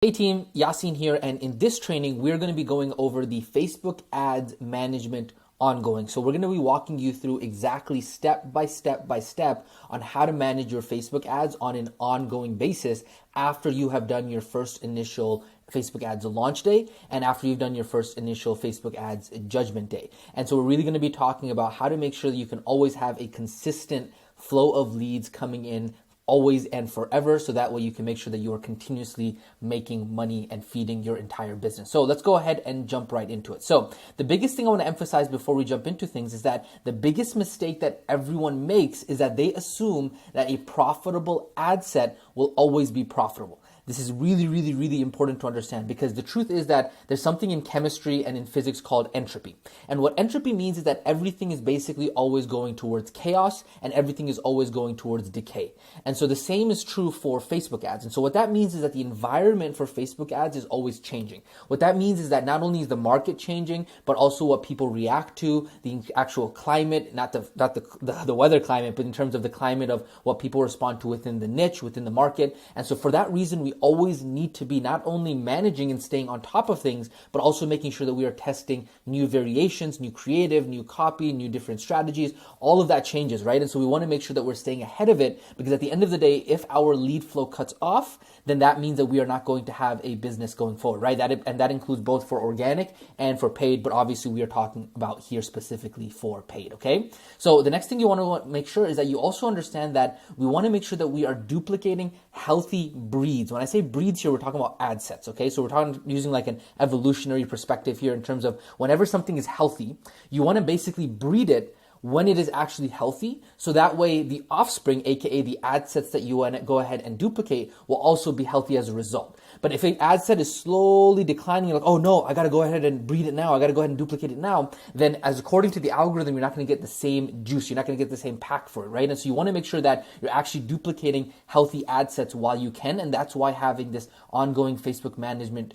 Hey team, Yasin here, and in this training, we're going to be going over the Facebook ads management ongoing. So we're going to be walking you through exactly step by step on how to manage your Facebook ads on an ongoing basis after you have done your first initial Facebook ads launch day and after you've done your first initial Facebook ads judgment day. And so we're really going to be talking about how to make sure that you can always have a consistent flow of leads coming in always and forever, so that way you can make sure that you are continuously making money and feeding your entire business. So let's go ahead and jump right into it. So the biggest thing I want to emphasize before we jump into things is that the biggest mistake that everyone makes is that they assume that a profitable ad set will always be profitable. This is really important to understand, because the truth is that there's something in chemistry and in physics called entropy. And what entropy means is that everything is basically always going towards chaos and everything is always going towards decay. And so the same is true for Facebook ads. And so what that means is that the environment for Facebook ads is always changing. What that means is that not only is the market changing, but also what people react to, the actual climate, not the weather climate, but in terms of the climate of what people respond to within the niche, within the market. And so for that reason, we always need to be not only managing and staying on top of things, but also making sure that we are testing new variations, new creative, new copy, new different strategies. All of that changes, right? And so we want to make sure that we're staying ahead of it, because at the end of the day, if our lead flow cuts off, then that means that we are not going to have a business going forward, right? That includes both for organic and for paid, but obviously we are talking about here specifically for paid, okay? So the next thing you want to make sure is that you also understand that we want to make sure that we are duplicating healthy breeds. When I say breeds here, we're talking about ad sets, okay? So we're talking using like an evolutionary perspective here in terms of whenever something is healthy, you want to basically breed it when it is actually healthy, so that way the offspring, aka the ad sets that you want to go ahead and duplicate, will also be healthy as a result. But if an ad set is slowly declining, you're like, oh no, I got to go ahead and breed it now, I got to go ahead and duplicate it now, then as according to the algorithm, you're not going to get the same juice, you're not going to get the same pack for it, right? And so you want to make sure that you're actually duplicating healthy ad sets while you can, and that's why having this ongoing Facebook management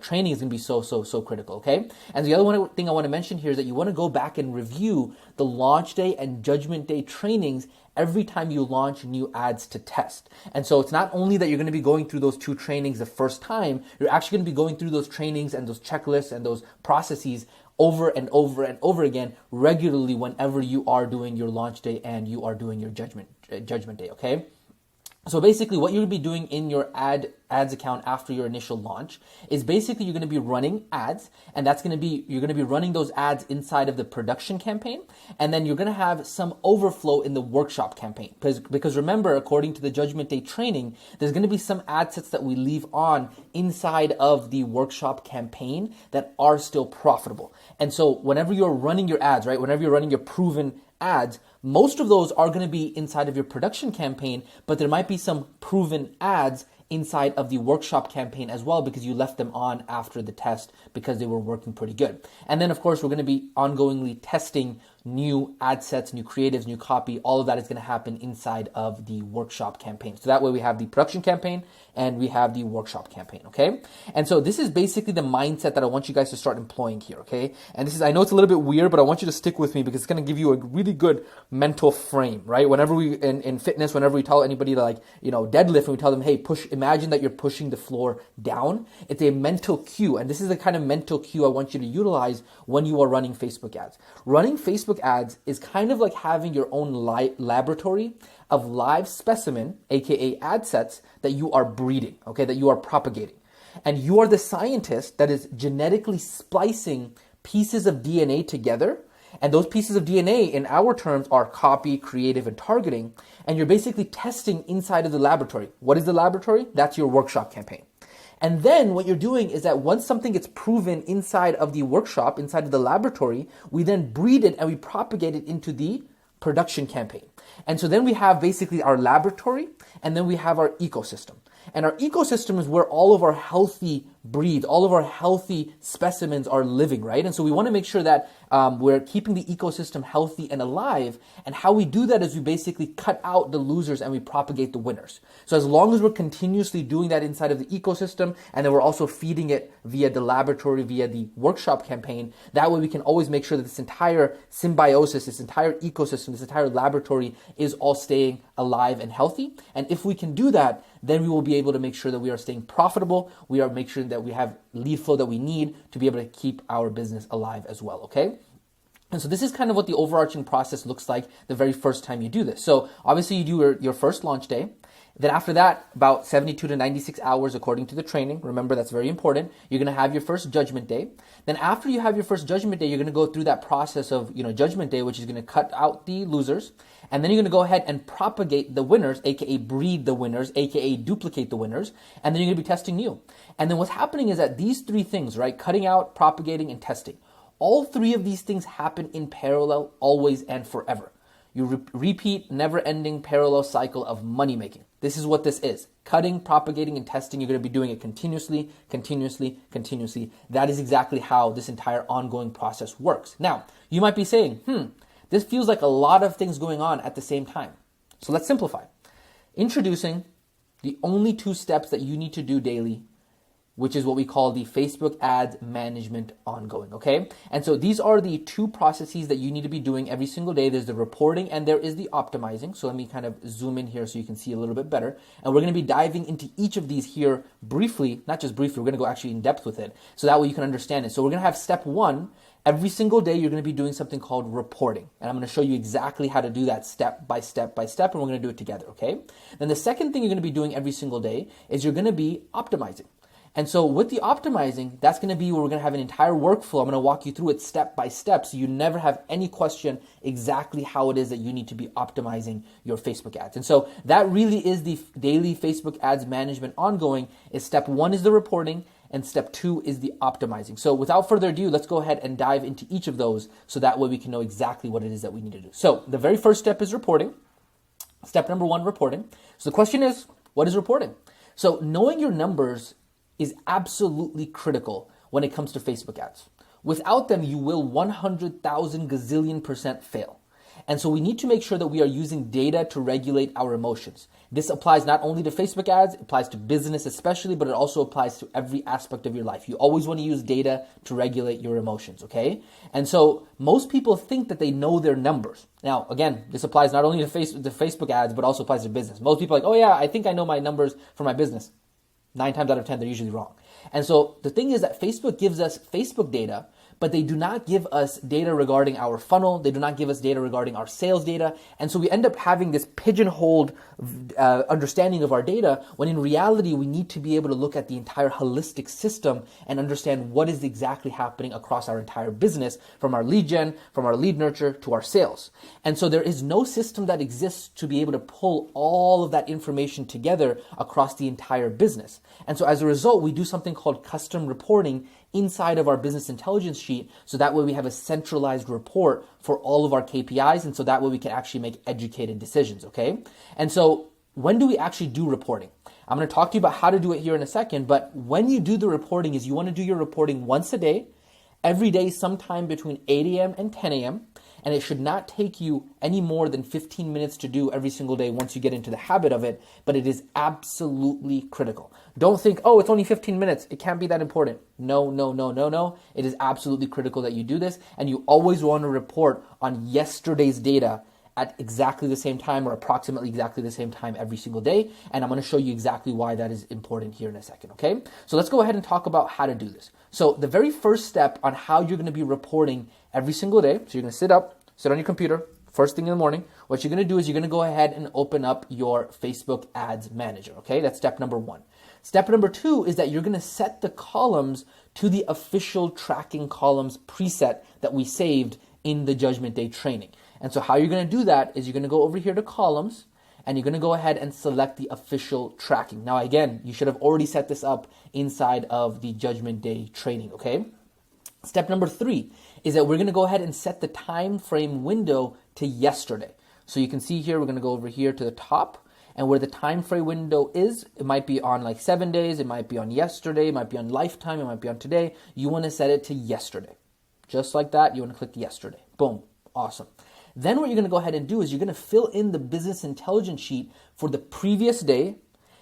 training is going to be so critical, okay? And the other thing I want to mention here is that you want to go back and review the launch day and judgment day trainings every time you launch new ads to test. And so it's not only that you're going to be going through those two trainings the first time, you're actually going to be going through those trainings and those checklists and those processes over and over again regularly whenever you are doing your launch day and you are doing your judgment day, okay? So basically what you're going to be doing in your ads account after your initial launch is basically you're going to be running ads, and you're going to be running those ads inside of the production campaign, and then you're going to have some overflow in the workshop campaign. Because remember, according to the judgment day training, there's going to be some ad sets that we leave on inside of the workshop campaign that are still profitable. And so whenever you're running your ads, right, whenever you're running your proven ads, most of those are going to be inside of your production campaign, but there might be some proven ads inside of the workshop campaign as well, because you left them on after the test because they were working pretty good. And then of course we're going to be ongoingly testing new ad sets, new creatives, new copy. All of that is going to happen inside of the workshop campaign. So that way we have the production campaign and we have the workshop campaign, okay? And so this is basically the mindset that I want you guys to start employing here, okay? And I know it's a little bit weird, but I want you to stick with me because it's going to give you a really good mental frame, right? Whenever we, in fitness, whenever we tell anybody to deadlift, and we tell them, hey, imagine that you're pushing the floor down. It's a mental cue. And this is the kind of mental cue I want you to utilize when you are running Facebook ads. Running Facebook ads is kind of like having your own laboratory of live specimen, aka ad sets, that you are breeding, okay, that you are propagating. And you are the scientist that is genetically splicing pieces of DNA together. And those pieces of DNA in our terms are copy, creative, and targeting. And you're basically testing inside of the laboratory. What is the laboratory? That's your workshop campaign. And then what you're doing is that once something gets proven inside of the workshop, inside of the laboratory, we then breed it and we propagate it into the production campaign. And so then we have basically our laboratory, and then we have our ecosystem. And our ecosystem is where all of our healthy breeds, all of our healthy specimens are living, right? And so we want to make sure that we're keeping the ecosystem healthy and alive. And how we do that is we basically cut out the losers and we propagate the winners. So as long as we're continuously doing that inside of the ecosystem, and then we're also feeding it via the laboratory, via the workshop campaign, that way we can always make sure that this entire symbiosis, this entire ecosystem, this entire laboratory is all staying alive and healthy. And if we can do that, then we will be able to make sure that we are staying profitable. We are making sure that we have lead flow that we need to be able to keep our business alive as well, okay? And so this is kind of what the overarching process looks like the very first time you do this. So obviously you do your first launch day. Then after that, about 72 to 96 hours according to the training, remember that's very important, you're going to have your first judgment day. Then after you have your first judgment day, you're going to go through that process of, judgment day, which is going to cut out the losers. And then you're going to go ahead and propagate the winners, aka breed the winners, aka duplicate the winners. And then you're going to be testing new. And then what's happening is that these three things, right, cutting out, propagating, and testing, all three of these things happen in parallel, always and forever. You repeat never-ending parallel cycle of money making. This is what this is. Cutting, propagating, and testing. You're going to be doing it continuously, continuously, continuously. That is exactly how this entire ongoing process works. Now, you might be saying, this feels like a lot of things going on at the same time. So let's simplify. Introducing the only 2 steps that you need to do daily, which is what we call the Facebook ads management ongoing, okay? And so these are the 2 processes that you need to be doing every single day. There's the reporting and there is the optimizing. So let me kind of zoom in here so you can see a little bit better. And we're going to be diving into each of these here briefly, not just briefly, we're going to go actually in depth with it. So that way you can understand it. So we're going to have step 1. Every single day, you're going to be doing something called reporting. And I'm going to show you exactly how to do that step by step by step, and we're going to do it together, okay? Then the second thing you're going to be doing every single day is you're going to be optimizing. And so with the optimizing, that's going to be where we're going to have an entire workflow. I'm going to walk you through it step by step so you never have any question exactly how it is that you need to be optimizing your Facebook ads. And so that really is the daily Facebook ads management ongoing. Is step 1 is the reporting and step 2 is the optimizing. So without further ado, let's go ahead and dive into each of those so that way we can know exactly what it is that we need to do. So the very first step is reporting. Step number 1, reporting. So the question is, what is reporting? So knowing your numbers is absolutely critical when it comes to Facebook ads. Without them, you will 100,000 gazillion% fail. And so we need to make sure that we are using data to regulate our emotions. This applies not only to Facebook ads, it applies to business especially, but it also applies to every aspect of your life. You always want to use data to regulate your emotions, okay? And so most people think that they know their numbers. Now, again, this applies not only to Facebook ads, but also applies to business. Most people are like, oh yeah, I think I know my numbers for my business. 9 times out of 10, they're usually wrong. And so the thing is that Facebook gives us Facebook data, but they do not give us data regarding our funnel. They do not give us data regarding our sales data. And so we end up having this pigeonholed understanding of our data, when in reality, we need to be able to look at the entire holistic system and understand what is exactly happening across our entire business, from our lead gen, from our lead nurture to our sales. And so there is no system that exists to be able to pull all of that information together across the entire business. And so as a result, we do something called custom reporting inside of our business intelligence sheet, so that way we have a centralized report for all of our KPIs, and so that way we can actually make educated decisions, okay? And so when do we actually do reporting? I'm going to talk to you about how to do it here in a second, but when you do the reporting is you want to do your reporting once a day, every day sometime between 8 a.m. and 10 a.m., and it should not take you any more than 15 minutes to do every single day once you get into the habit of it, but it is absolutely critical. Don't think, oh, it's only 15 minutes. It can't be that important. No, no, no, no, no. It is absolutely critical that you do this, and you always want to report on yesterday's data at exactly the same time or approximately exactly the same time every single day. And I'm going to show you exactly why that is important here in a second, okay? So let's go ahead and talk about how to do this. So the very first step on how you're going to be reporting every single day, so you're going to sit on your computer, first thing in the morning. What you're going to do is you're going to go ahead and open up your Facebook Ads Manager, okay? That's step number 1. Step number 2 is that you're going to set the columns to the official tracking columns preset that we saved in the Judgment Day training. And so how you're going to do that is you're going to go over here to columns, and you're going to go ahead and select the official tracking. Now, again, you should have already set this up inside of the Judgment Day training, okay? Step number 3 is that we're going to go ahead and set the time frame window to yesterday. So you can see here, we're going to go over here to the top, and where the time frame window is, it might be on like 7 days, it might be on yesterday, it might be on lifetime, it might be on today. You want to set it to yesterday. Just like that, you want to click yesterday. Boom. Awesome. Then what you're going to go ahead and do is you're going to fill in the business intelligence sheet for the previous day,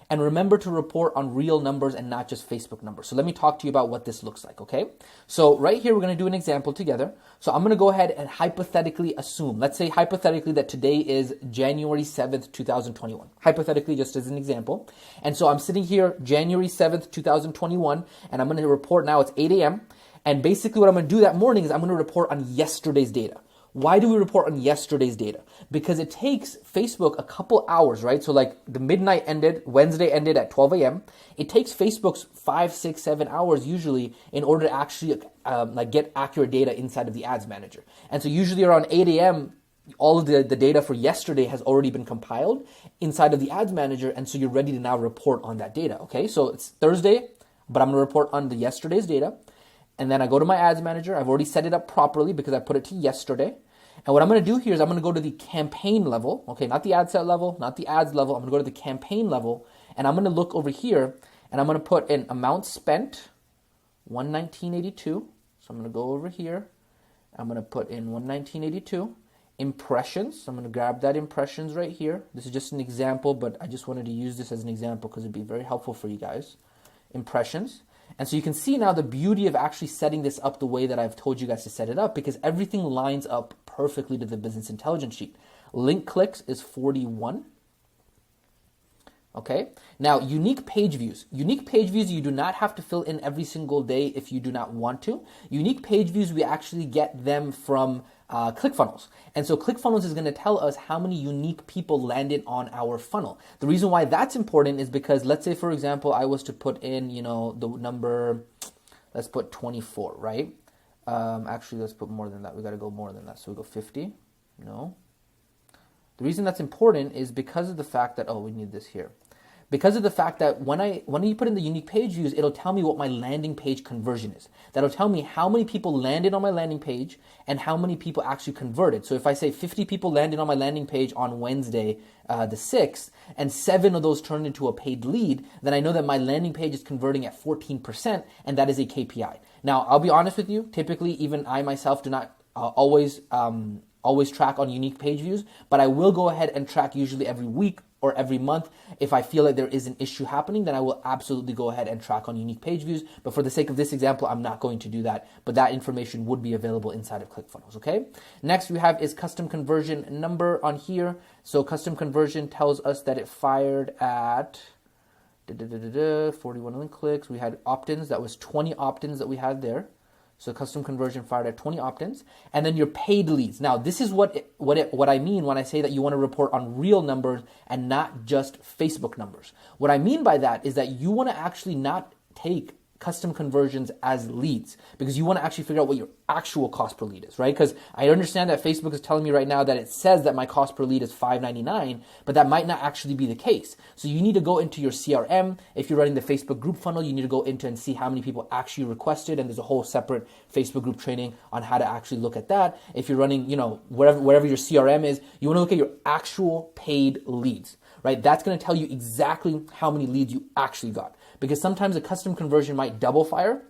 and remember to report on real numbers and not just Facebook numbers. So let me talk to you about what this looks like, okay? So right here, we're going to do an example together. So I'm going to go ahead and hypothetically assume, let's say hypothetically that today is January 7th, 2021. Hypothetically, just as an example. And so I'm sitting here January 7th, 2021, and I'm going to report now it's 8 a.m. And basically what I'm going to do that morning is I'm going to report on yesterday's data. Why do we report on yesterday's data? Because it takes Facebook a couple hours, right? So like the midnight ended, Wednesday ended at 12 a.m. It takes Facebook's 5, 6, 7 hours usually in order to actually get accurate data inside of the ads manager. And so usually around 8 a.m., all of the data for yesterday has already been compiled inside of the ads manager. And so you're ready to now report on that data, okay? So it's Thursday, but I'm gonna report on the yesterday's data. And then I go to my ads manager. I've already set it up properly because I put it to yesterday. And what I'm going to do here is I'm going to go to the campaign level, okay, not the ad set level, not the ads level. I'm going to go to the campaign level, and I'm going to look over here, and I'm going to put in amount spent, 119.82. So I'm going to go over here. I'm going to put in 119.82. Impressions. So I'm going to grab that impressions right here. This is just an example, but I just wanted to use this as an example because it'd be very helpful for you guys. Impressions. And so you can see now the beauty of actually setting this up the way that I've told you guys to set it up, because everything lines up perfectly to the business intelligence sheet. Link clicks is 41. Okay. Now, unique page views. Unique page views you do not have to fill in every single day if you do not want to. Unique page views, we actually get them from ClickFunnels. And so ClickFunnels is going to tell us how many unique people landed on our funnel. The reason why that's important is because, let's say, for example, I was to put in, the number, let's put 24, right? Actually, let's put more than that. We got to go more than that. So we go 50. No. The reason that's important is because of the fact that, we need this here. Because of the fact that when you put in the unique page views, it'll tell me what my landing page conversion is. That'll tell me how many people landed on my landing page and how many people actually converted. So if I say 50 people landed on my landing page on Wednesday, the 6th, and 7 of those turned into a paid lead, then I know that my landing page is converting at 14%, and that is a KPI. Now, I'll be honest with you, typically even I myself do not always track on unique page views, but I will go ahead and track usually every week or every month. If I feel like there is an issue happening, then I will absolutely go ahead and track on unique page views. But for the sake of this example, I'm not going to do that. But that information would be available inside of ClickFunnels, okay? Next we have is custom conversion number on here. So custom conversion tells us that it fired at 41 link clicks. We had opt-ins. That was 20 opt-ins that we had there. So custom conversion fired at 20 opt-ins, and then your paid leads. Now, this is what I mean when I say that you want to report on real numbers and not just Facebook numbers. What I mean by that is that you want to actually not take custom conversions as leads, because you want to actually figure out what your actual cost per lead is, right? Because I understand that Facebook is telling me right now that it says that my cost per lead is $5.99, but that might not actually be the case. So you need to go into your CRM. If you're running the Facebook group funnel, you need to go into and see how many people actually requested, and there's a whole separate Facebook group training on how to actually look at that. If you're running, wherever your CRM is, you want to look at your actual paid leads, right? That's going to tell you exactly how many leads you actually got. Because sometimes a custom conversion might double fire.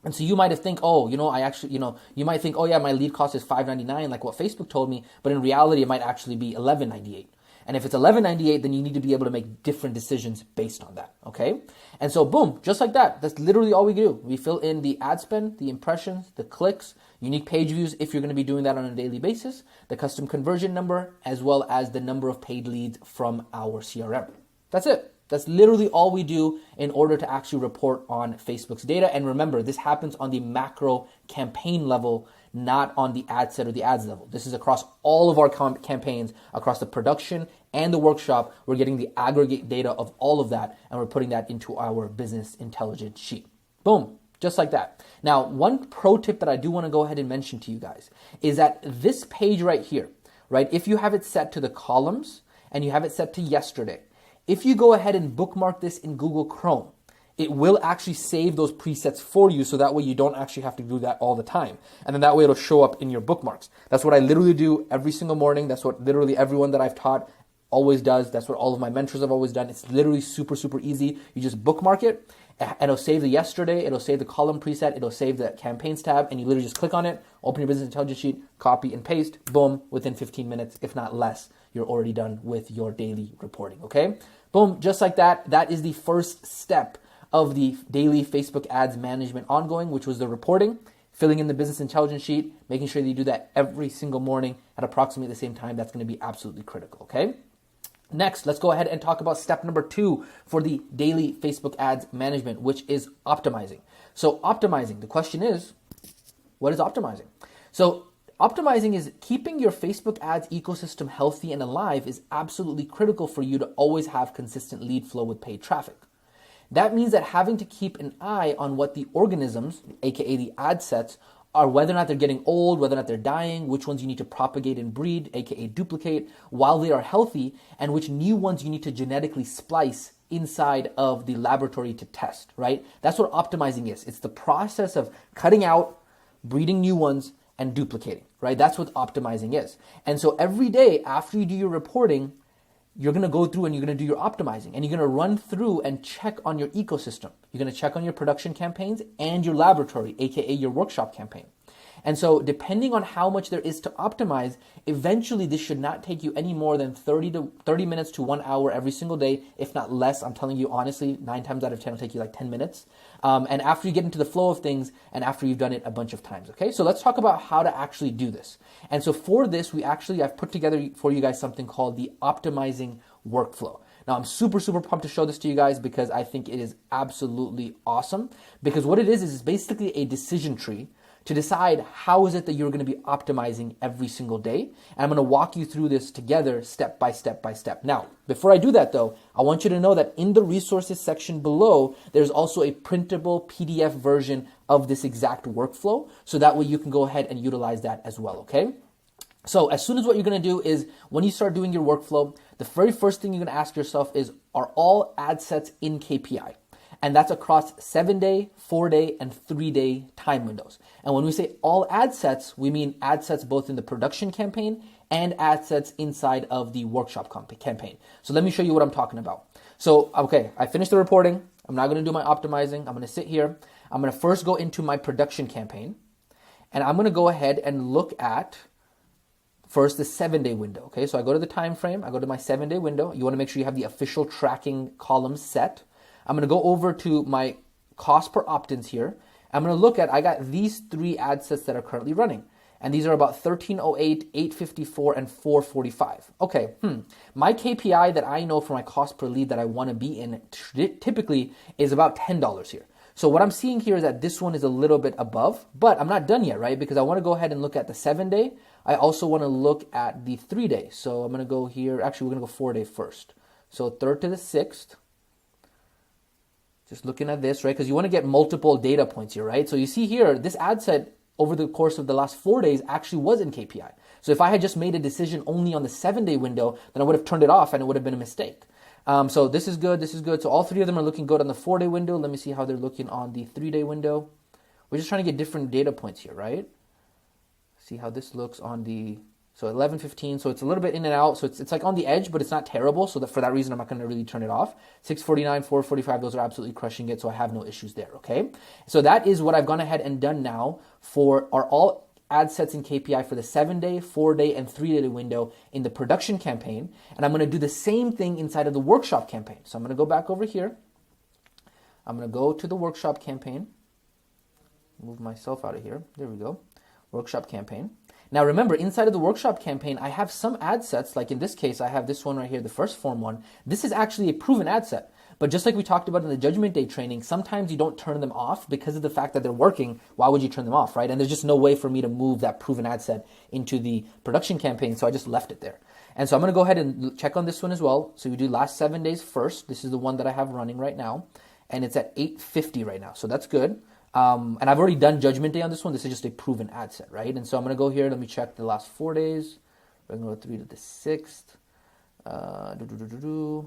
And so you might think, you might think, my lead cost is $5.99, like what Facebook told me. But in reality, it might actually be $11.98. And if it's $11.98, then you need to be able to make different decisions based on that, okay? And so boom, just like that. That's literally all we do. We fill in the ad spend, the impressions, the clicks, unique page views if you're going to be doing that on a daily basis, the custom conversion number, as well as the number of paid leads from our CRM. That's it. That's literally all we do in order to actually report on Facebook's data. And remember, this happens on the macro campaign level, not on the ad set or the ads level. This is across all of our campaigns, across the production and the workshop. We're getting the aggregate data of all of that, and we're putting that into our business intelligence sheet. Boom, just like that. Now, one pro tip that I do want to go ahead and mention to you guys is that this page right here, right, if you have it set to the columns and you have it set to yesterday, if you go ahead and bookmark this in Google Chrome, it will actually save those presets for you, so that way you don't actually have to do that all the time. And then that way it'll show up in your bookmarks. That's what I literally do every single morning. That's what literally everyone that I've taught always does. That's what all of my mentors have always done. It's literally super, super easy. You just bookmark it. It'll save the yesterday. It'll save the column preset. It'll save the campaigns tab. And you literally just click on it, open your business intelligence sheet, copy and paste. Boom, within 15 minutes, if not less, you're already done with your daily reporting, okay? Boom, just like that. That is the first step of the daily Facebook ads management ongoing, which was the reporting, filling in the business intelligence sheet, making sure that you do that every single morning at approximately the same time. That's going to be absolutely critical, okay? Next, let's go ahead and talk about step number 2 for the daily Facebook ads management, which is optimizing. So optimizing, the question is, what is optimizing? So optimizing is keeping your Facebook ads ecosystem healthy and alive is absolutely critical for you to always have consistent lead flow with paid traffic. That means that having to keep an eye on what the organisms, aka the ad sets, are, whether or not they're getting old, whether or not they're dying, which ones you need to propagate and breed, aka duplicate, while they are healthy, and which new ones you need to genetically splice inside of the laboratory to test, right? That's what optimizing is. It's the process of cutting out, breeding new ones, and duplicating, right? That's what optimizing is. And so every day after you do your reporting, you're going to go through and you're going to do your optimizing, and you're going to run through and check on your ecosystem. You're going to check on your production campaigns and your laboratory, aka your workshop campaign. And so depending on how much there is to optimize, eventually this should not take you any more than 30 minutes to 1 hour every single day, if not less. I'm telling you honestly, 9 times out of 10 it'll take you like 10 minutes. And after you get into the flow of things and after you've done it a bunch of times, okay? So let's talk about how to actually do this. And so for this, I've put together for you guys something called the optimizing workflow. Now, I'm super, super pumped to show this to you guys because I think it is absolutely awesome. Because what it is basically a decision tree to decide how is it that you're going to be optimizing every single day. And I'm going to walk you through this together step by step by step. Now, before I do that though, I want you to know that in the resources section below, there's also a printable PDF version of this exact workflow. So that way you can go ahead and utilize that as well, okay? So as soon as what you're going to do is when you start doing your workflow, the very first thing you're going to ask yourself is, are all ad sets in KPI? And that's across 7-day, 4-day, and 3-day time windows. And when we say all ad sets, we mean ad sets both in the production campaign and ad sets inside of the workshop campaign. So let me show you what I'm talking about. So, okay, I finished the reporting. I'm not going to do my optimizing. I'm going to sit here. I'm going to first go into my production campaign. And I'm going to go ahead and look at first the 7-day window. Okay, so I go to the time frame. I go to my 7-day window. You want to make sure you have the official tracking columns set. I'm going to go over to my cost per opt-ins here. I'm going to look at, I got these 3 ad sets that are currently running. And these are about 1308, 854, and 445. Okay, my KPI that I know for my cost per lead that I want to be in typically is about $10 here. So what I'm seeing here is that this one is a little bit above, but I'm not done yet, right? Because I want to go ahead and look at the 7-day. I also want to look at the 3-day. So I'm going to go here. Actually, we're going to go 4-day first. So 3rd to the 6th. Just looking at this, right? Because you want to get multiple data points here, right? So you see here, this ad set over the course of the last 4 days actually was in KPI. So if I had just made a decision only on the 7-day window, then I would have turned it off and it would have been a mistake. So this is good, this is good. So all 3 of them are looking good on the 4-day window. Let me see how they're looking on the 3-day window. We're just trying to get different data points here, right? See how this looks on the, so 11:15, so it's a little bit in and out. So it's like on the edge, but it's not terrible. So that for that reason, I'm not going to really turn it off. 6:49, 4:45, those are absolutely crushing it. So I have no issues there, okay? So that is what I've gone ahead and done now for our all ad sets in KPI for the 7-day, 4-day, and 3-day window in the production campaign. And I'm going to do the same thing inside of the workshop campaign. So I'm going to go back over here. I'm going to go to the workshop campaign. Move myself out of here. There we go. Workshop campaign. Now remember, inside of the workshop campaign, I have some ad sets, like in this case, I have this one right here, the first form one. This is actually a proven ad set. But just like we talked about in the Judgment Day training, sometimes you don't turn them off because of the fact that they're working. Why would you turn them off, right? And there's just no way for me to move that proven ad set into the production campaign, so I just left it there. And so I'm going to go ahead and check on this one as well. So we do last 7 days first. This is the one that I have running right now. And it's at 850 right now, so that's good. And I've already done Judgment Day on this one. This is just a proven ad set, right? And so I'm going to go here. Let me check the last 4 days. We're going to go 3 to the 6th.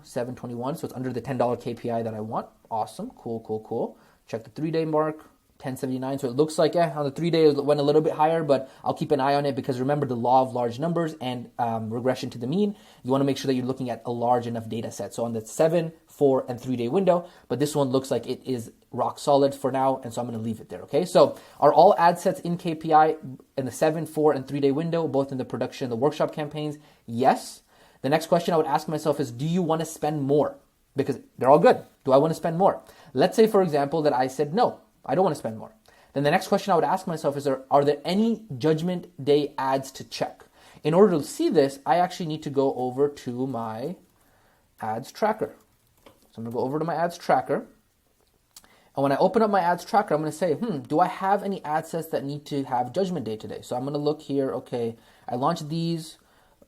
721. So it's under the $10 KPI that I want. Awesome. Cool. Check the 3-day mark. 1079. So it looks like on the 3 days it went a little bit higher, but I'll keep an eye on it because remember the law of large numbers and regression to the mean. You want to make sure that you're looking at a large enough data set. So on the 7, 4, and 3 day window, but this one looks like it is rock solid for now, and so I'm going to leave it there. Okay, so are all ad sets in KPI in the 7, 4, and 3 day window, both in the production and the workshop campaigns? Yes. The next question I would ask myself is, do you want to spend more? Because they're all good. Do I want to spend more? Let's say, for example, that I said, no, I don't want to spend more. Then the next question I would ask myself is, are there any judgment day ads to check? In order to see this, I actually need to go over to my ads tracker. So I'm going to go over to my ads tracker. And when I open up my ads tracker, I'm going to say, do I have any ad sets that need to have judgment day today? So I'm going to look here. Okay, I launched these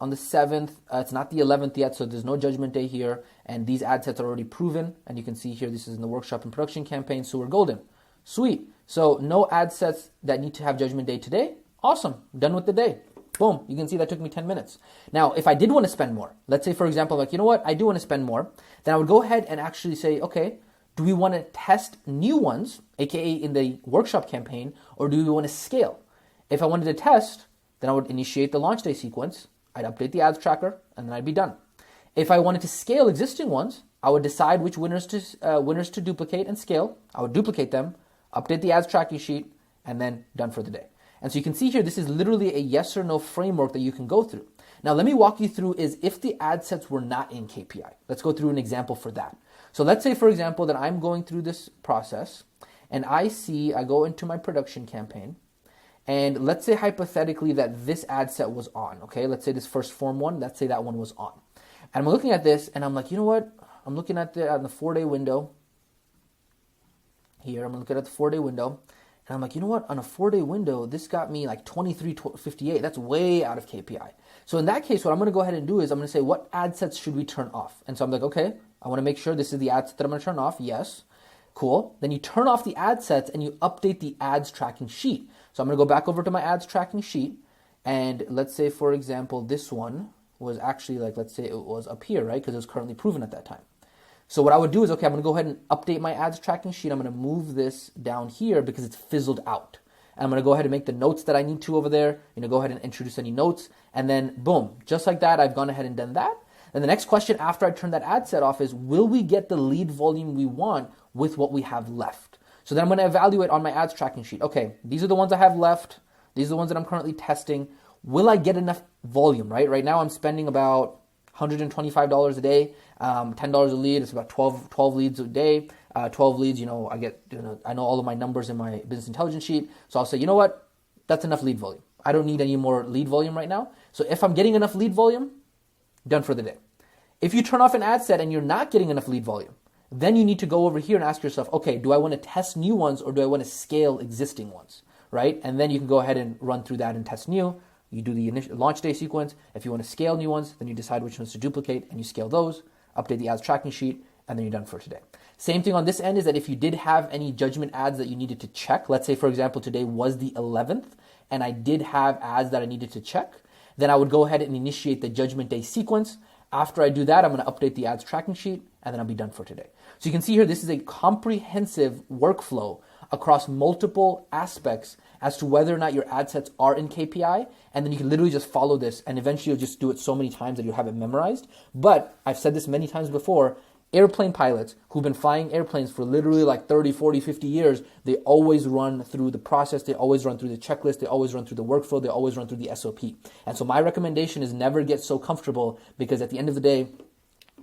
on the 7th. It's not the 11th yet, so there's no judgment day here. And these ad sets are already proven. And you can see here, this is in the workshop and production campaign, so we're golden. Sweet. So no ad sets that need to have judgment day today. Awesome. Done with the day. Boom. You can see that took me 10 minutes. Now, if I did want to spend more, let's say, for example, like, you know what, I do want to spend more, then I would go ahead and actually say, okay, do we want to test new ones, aka in the workshop campaign, or do we want to scale? If I wanted to test, then I would initiate the launch day sequence. I'd update the ads tracker, and then I'd be done. If I wanted to scale existing ones, I would decide which winners to duplicate and scale. I would duplicate them, update the ads tracking sheet, and then done for the day. And so you can see here, this is literally a yes or no framework that you can go through. Now, let me walk you through is if the ad sets were not in KPI. Let's go through an example for that. So let's say, for example, that I'm going through this process and I go into my production campaign, and let's say hypothetically that this ad set was on, okay? Let's say this first form one, let's say that one was on. And I'm looking at this and I'm like, you know what? I'm looking at the 4-day window here. I'm looking at the 4-day window. And I'm like, you know what? On a 4-day window, this got me like 23.58. That's way out of KPI. So in that case, what I'm going to go ahead and do is I'm going to say, what ad sets should we turn off? And so I'm like, okay, I want to make sure this is the ad set that I'm going to turn off. Yes. Cool. Then you turn off the ad sets and you update the ads tracking sheet. So I'm going to go back over to my ads tracking sheet. And let's say, for example, this one was actually like, let's say it was up here, right? Because it was currently proven at that time. So what I would do is, okay, I'm going to go ahead and update my ads tracking sheet. I'm going to move this down here because it's fizzled out. And I'm going to go ahead and make the notes that I need to over there. Go ahead and introduce any notes. And then boom, just like that, I've gone ahead and done that. And the next question after I turn that ad set off is, will we get the lead volume we want with what we have left? So then I'm going to evaluate on my ads tracking sheet. Okay, these are the ones I have left. These are the ones that I'm currently testing. Will I get enough volume, right? Right now I'm spending about $125 a day, $10 a lead. It's about 12 leads a day. 12 leads, I know all of my numbers in my business intelligence sheet. So I'll say, you know what? That's enough lead volume. I don't need any more lead volume right now. So if I'm getting enough lead volume, done for the day. If you turn off an ad set and you're not getting enough lead volume, then you need to go over here and ask yourself, okay, do I want to test new ones or do I want to scale existing ones, right? And then you can go ahead and run through that and test new. You do the initial launch day sequence. If you want to scale new ones, then you decide which ones to duplicate and you scale those, update the ads tracking sheet, and then you're done for today. Same thing on this end is that if you did have any judgment ads that you needed to check, let's say, for example, today was the 11th, and I did have ads that I needed to check, then I would go ahead and initiate the judgment day sequence. After I do that, I'm going to update the ads tracking sheet, and then I'll be done for today. So you can see here, this is a comprehensive workflow across multiple aspects as to whether or not your ad sets are in KPI, and then you can literally just follow this, and eventually you'll just do it so many times that you'll have it memorized. But I've said this many times before, airplane pilots who've been flying airplanes for literally like 30, 40, 50 years, they always run through the process, they always run through the checklist, they always run through the workflow, they always run through the SOP. And so my recommendation is never get so comfortable, because at the end of the day,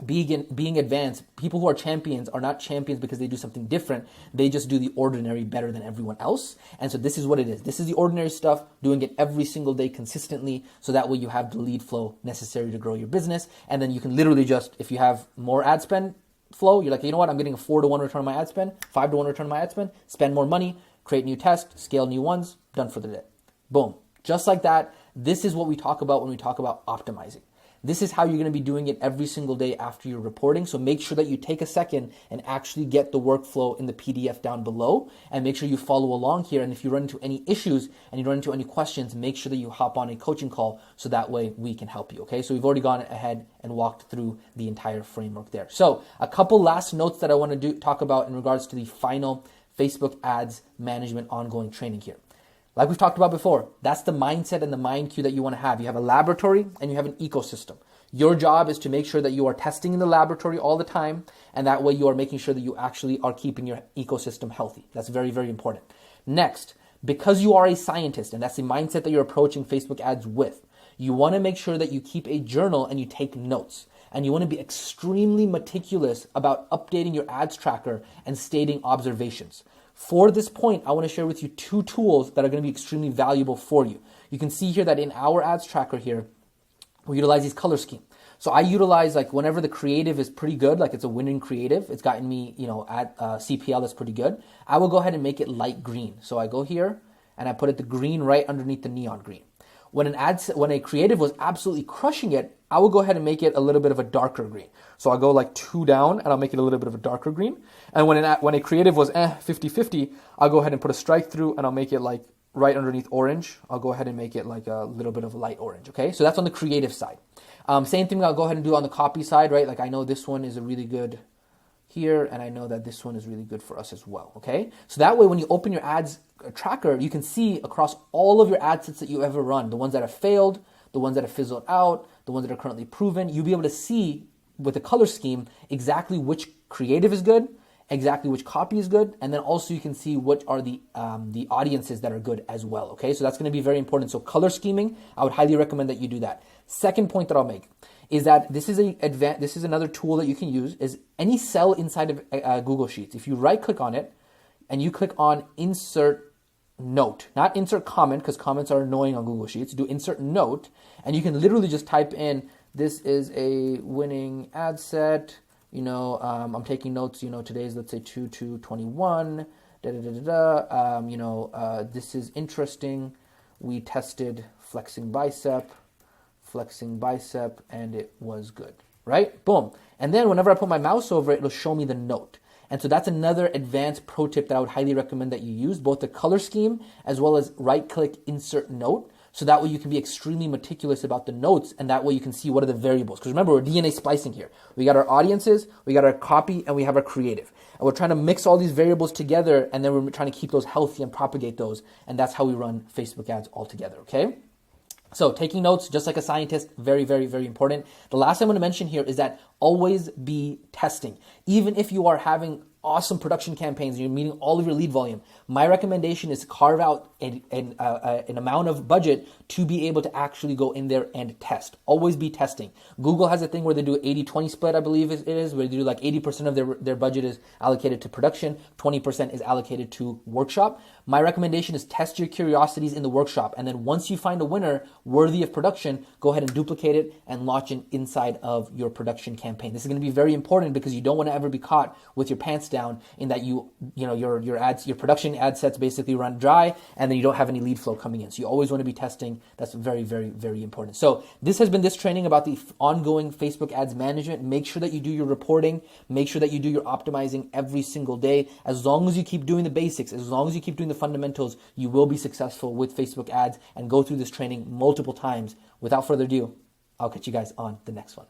being advanced, people who are champions are not champions because they do something different. They just do the ordinary better than everyone else. And so this is what it is. This is the ordinary stuff, doing it every single day consistently, so that way you have the lead flow necessary to grow your business. And then you can literally just, if you have more ad spend flow, you're like, you know what, I'm getting a 4-to-1 return on my ad spend, 5-to-1 return on my ad spend, spend more money, create new tests, scale new ones, done for the day. Boom. Just like that. This is what we talk about when we talk about optimizing. This is how you're going to be doing it every single day after you're reporting. So make sure that you take a second and actually get the workflow in the PDF down below, and make sure you follow along here. And if you run into any issues and you run into any questions, make sure that you hop on a coaching call so that way we can help you. Okay. So we've already gone ahead and walked through the entire framework there. So a couple last notes that I want to talk about in regards to the final Facebook ads management ongoing training here. Like we've talked about before, that's the mindset and the mind cue that you want to have. You have a laboratory and you have an ecosystem. Your job is to make sure that you are testing in the laboratory all the time, and that way you are making sure that you actually are keeping your ecosystem healthy. That's very, very important. Next, because you are a scientist, and that's the mindset that you're approaching Facebook ads with, you want to make sure that you keep a journal and you take notes. And you want to be extremely meticulous about updating your ads tracker and stating observations. For this point, I want to share with you two tools that are going to be extremely valuable for you. You can see here that in our ads tracker here, we utilize these color scheme. So I utilize, like, whenever the creative is pretty good, like it's a winning creative, it's gotten me, at CPL that's pretty good, I will go ahead and make it light green. So I go here and I put it the green right underneath the neon green. When a creative was absolutely crushing it, I will go ahead and make it a little bit of a darker green. So I'll go like 2 down and I'll make it a little bit of a darker green. And when a creative was 50-50, I'll go ahead and put a strike through and I'll make it like right underneath orange. I'll go ahead and make it like a little bit of light orange, okay? So that's on the creative side. Same thing I'll go ahead and do on the copy side, right? Like I know this one is a really good here, and I know that this one is really good for us as well, okay? So that way when you open your ads tracker, you can see across all of your ad sets that you ever run, the ones that have failed, the ones that have fizzled out, the ones that are currently proven, you'll be able to see with the color scheme exactly which creative is good, exactly which copy is good, and then also you can see what are the audiences that are good as well, okay? So that's going to be very important. So color scheming, I would highly recommend that you do that. Second point that I'll make is that this is another tool that you can use, is any cell inside of Google Sheets. If you right click on it and you click on insert note, not insert comment, because comments are annoying on Google Sheets, do insert note, and you can literally just type in, this is a winning ad set, I'm taking notes, today's, let's say 2/2/21, this is interesting, we tested flexing bicep, and it was good, right? Boom. And then whenever I put my mouse over it, it'll show me the note. And so that's another advanced pro tip that I would highly recommend that you use, both the color scheme as well as right-click insert note. So that way you can be extremely meticulous about the notes, and that way you can see what are the variables. Because remember, we're DNA splicing here. We got our audiences, we got our copy, and we have our creative. And we're trying to mix all these variables together, and then we're trying to keep those healthy and propagate those. And that's how we run Facebook ads all together, okay? So taking notes, just like a scientist, very, very, very important. The last thing I'm going to mention here is that always be testing. Even if you are having awesome production campaigns and you're meeting all of your lead volume, my recommendation is to carve out an amount of budget to be able to actually go in there and test. Always be testing. Google has a thing where they do 80-20 split, I believe it is, where they do like 80% of their budget is allocated to production, 20% is allocated to workshop. My recommendation is test your curiosities in the workshop, and then once you find a winner worthy of production, go ahead and duplicate it and launch it inside of your production campaign. This is going to be very important because you don't want to ever be caught with your pants down in that your production ad sets basically run dry and then you don't have any lead flow coming in. So you always want to be testing. That's very, very, very important. So this has been this training about the ongoing Facebook ads management. Make sure that you do your reporting. Make sure that you do your optimizing every single day. As long as you keep doing the basics, as long as you keep doing the fundamentals, you will be successful with Facebook ads and go through this training multiple times. Without further ado, I'll catch you guys on the next one.